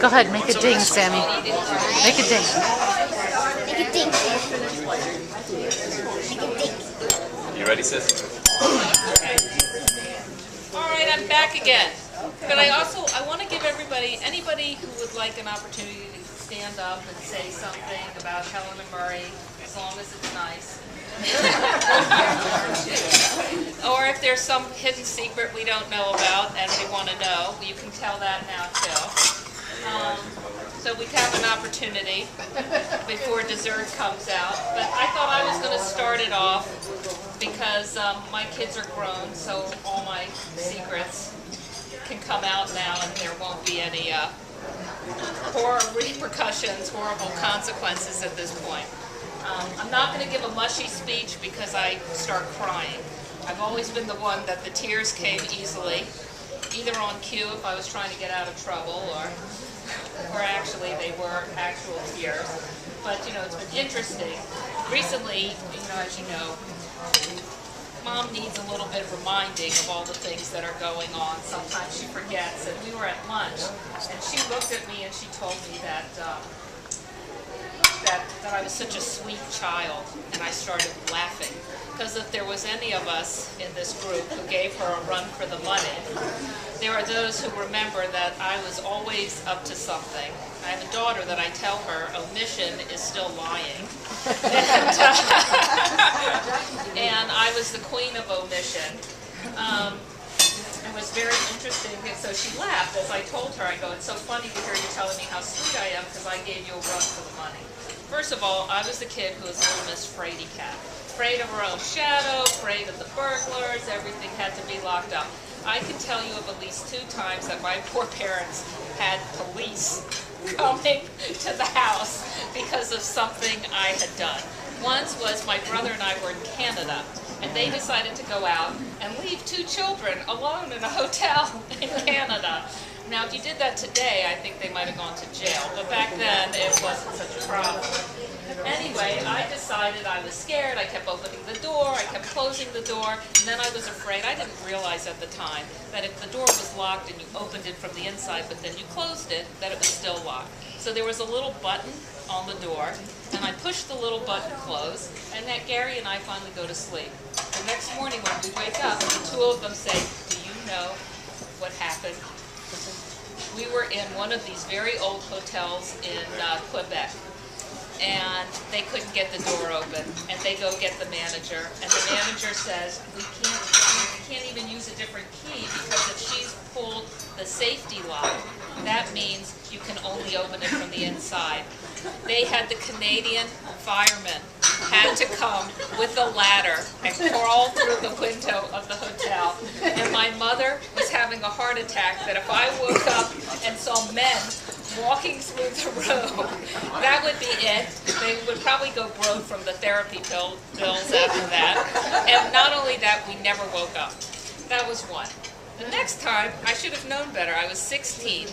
Go ahead, make a ding, Sammy. Make a ding. Make a ding, Sammy. Make a ding. You ready, sis? Okay. All right, I'm back again. But I want to give anybody who would like an opportunity to stand up and say something about Helen and Murray, as long as it's nice. Or if there's some hidden secret we don't know about and we want to know, you can tell that now too. So we have an opportunity before dessert comes out. But I thought I was going to start it off because my kids are grown, so all my secrets can come out now and there won't be any repercussions, horrible consequences at this point. I'm not going to give a mushy speech because I start crying. I've always been the one that the tears came easily, either on cue if I was trying to get out of trouble, or actually they were actual tears. But it's been interesting. Recently, as you know, Mom needs a little bit of reminding of all the things that are going on. Sometimes she forgets. And we were at lunch, and she looked at me and she told me that I was such a sweet child, and I started laughing. Because if there was any of us in this group who gave her a run for the money, there are those who remember that I was always up to something. I have a daughter that I tell her omission is still lying. And I was the queen of omission. It was very interesting, and so she laughed as I told her. I go, it's so funny to hear you telling me how sweet I am because I gave you a run for the money. First of all, I was the kid who was a little Miss Fraidy cat. Afraid of her own shadow, afraid of the burglars, everything had to be locked up. I can tell you of at least 2 times that my poor parents had police coming to the house because of something I had done. Once was my brother and I were in Canada, and they decided to go out and leave 2 children alone in a hotel in Canada. Now, if you did that today, I think they might have gone to jail, but back then it wasn't such a problem. Anyway, I decided I was scared. I kept opening the door, I kept closing the door, and then I was afraid. I didn't realize at the time that if the door was locked and you opened it from the inside, but then you closed it, that it was still locked. So there was a little button on the door, and I pushed the little button close, and that Gary and I finally go to sleep. The next morning when we wake up, the 2 of them say, do you know what happened? We were in one of these very old hotels in Quebec, and they couldn't get the door open, and they go get the manager, and the manager says, we can't even use a different key because if she's pulled the safety lock, that means you can only open it from the inside. They had the Canadian firemen had to come with a ladder and crawl through the window of the hotel. And my mother was having a heart attack that if I woke up and saw men walking through the room, that would be it. They would probably go broke from the therapy pills after that. And not only that, we never woke up. That was one. The next time, I should have known better. I was 16,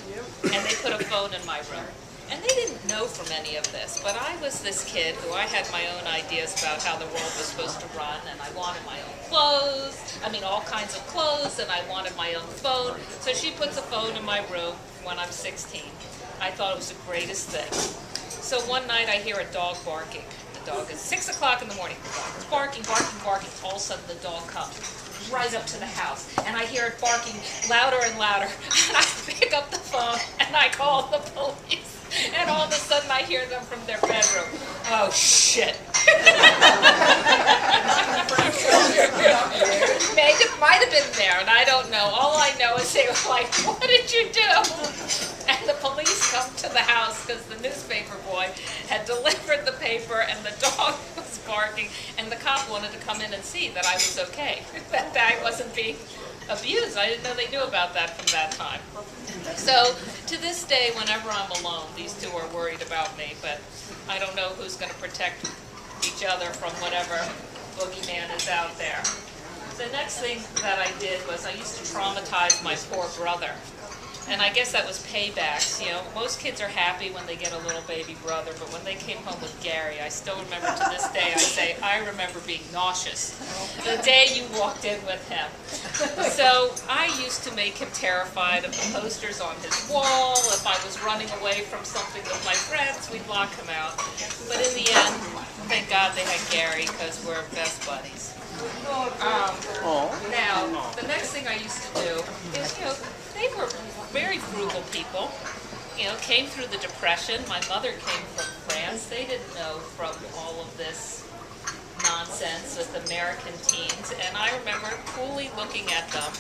and they put a phone in my room. And they didn't know from any of this, but I was this kid who I had my own ideas about how the world was supposed to run, and I wanted my own clothes, all kinds of clothes, and I wanted my own phone. So she puts a phone in my room when I'm 16. I thought it was the greatest thing. So one night I hear a dog barking. The dog is 6 o'clock in the morning. The dog is barking, barking, barking. All of a sudden the dog comes right up to the house, and I hear it barking louder and louder. And I pick up the phone and I call the police. And all of a sudden I hear them from their bedroom. Oh, shit. It might have been there, and I don't know. All I know is they were like, what did you do? And the police come to the house because the newspaper boy had delivered the paper and the dog was barking, and the cop wanted to come in and see that I was okay, that I wasn't being abused. I didn't know they knew about that from that time. So to this day, whenever I'm alone, these 2 are worried about me, but I don't know who's going to protect each other from whatever boogeyman is out there. The next thing that I did was I used to traumatize my poor brother. And I guess that was paybacks. You know, most kids are happy when they get a little baby brother, but when they came home with Gary, I still remember to this day, I remember being nauseous the day you walked in with him. So I used to make him terrified of the posters on his wall. If I was running away from something with my friends, we'd lock him out. But in the end, thank God they had Gary because we're best buddies. Now, the next thing I used to do is, you know, they were very frugal people. You know, came through the Depression. My mother came from France. They didn't know from all of this nonsense with American teens. And I remember coolly looking at them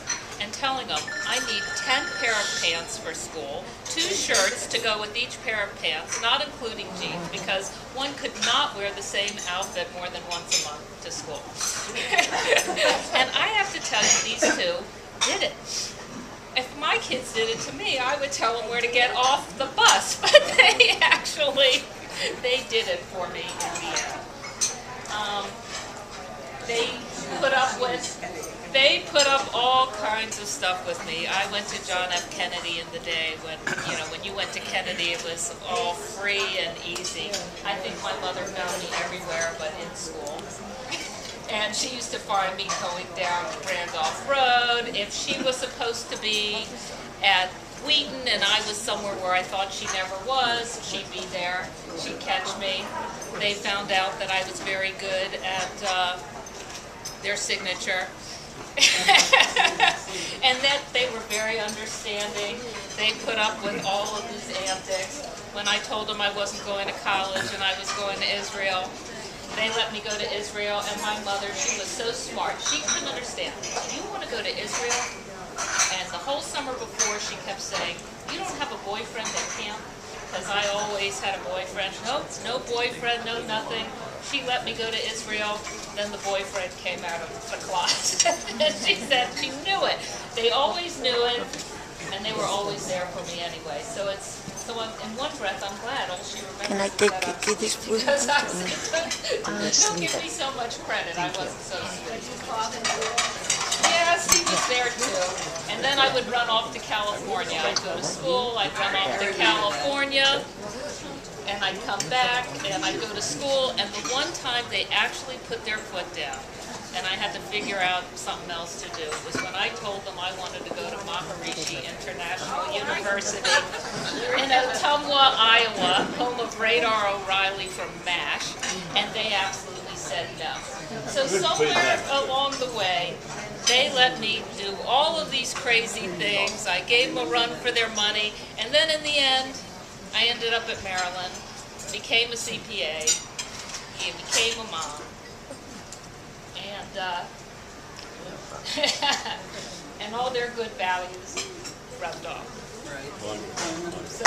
and telling them, I need 10 pair of pants for school, 2 shirts to go with each pair of pants, not including jeans, because one could not wear the same outfit more than once a month to school. And I have to tell you, these two did it. If my kids did it to me, I would tell them where to get off the bus, but they did it for me in the end. They put up all kinds of stuff with me. I went to John F. Kennedy in the day when, you know, when you went to Kennedy, it was all free and easy. I think my mother found me everywhere but in school. And she used to find me going down Randolph Road. If she was supposed to be at Wheaton and I was somewhere where I thought she never was, she'd be there. She'd catch me. They found out that I was very good at their signature. And that they were very understanding. They put up with all of these antics. When I told them I wasn't going to college and I was going to Israel, they let me go to Israel, and my mother, she was so smart. She couldn't understand. Do you want to go to Israel? And the whole summer before, she kept saying, you don't have a boyfriend at camp? Because I always had a boyfriend. Nope, no boyfriend, no nothing. She let me go to Israel. Then the boyfriend came out of the closet. And she said she knew it. They always knew it, and they were always there for me anyway. So it's... So in one breath, I'm glad all she remembers. Can I take this food? Because I said, don't give me so much credit. I wasn't so sweet. Yes, he was there too. And then I would run off to California. I'd go to school, I'd run off to California, and I'd come back, and I'd go to school, and the one time they actually put their foot down, and I had to figure out something else to do, was when I told them I wanted to go to Maharishi International University in Ottumwa, Iowa, home of Radar O'Reilly from MASH, and they absolutely said no. So somewhere along the way, they let me do all of these crazy things. I gave them a run for their money, and then in the end, I ended up at Maryland, became a CPA, and became a mom. And all their good values rubbed off. Right. So